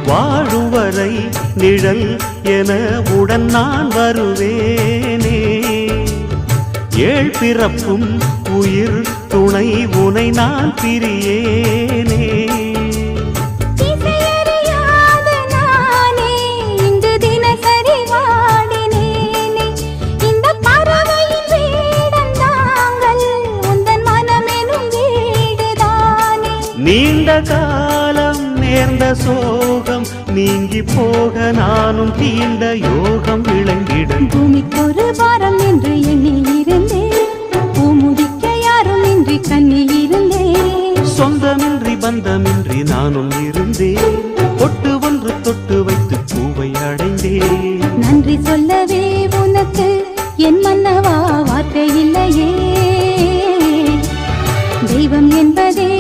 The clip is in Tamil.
வாழும் வரை நிழல் என உடன் நான் வருவேனே. ஏழ் பிறப்பும் உயிர் துணை உனை நான் பிரியேனே. நீண்ட காலம் நேர்ந்த சோகம் நீங்கி போக நானும் தீண்ட யோகம் விளங்கிட. பூமிக்கொரு வாரம் என்று எண்ணி இருந்தேன், பூமுடிக்க யாரும் இன்றி கண்ணி இருந்தேன். சொந்தமின்றி பந்தமின்றி நானும் இருந்தேன், பொட்டு ஒன்று தொட்டு வைத்து பூவை அடைந்தேன். நன்றி சொல்லவே உனக்கு என் மன்னவா வார்த்தை இல்லையே. தெய்வம் என்பதே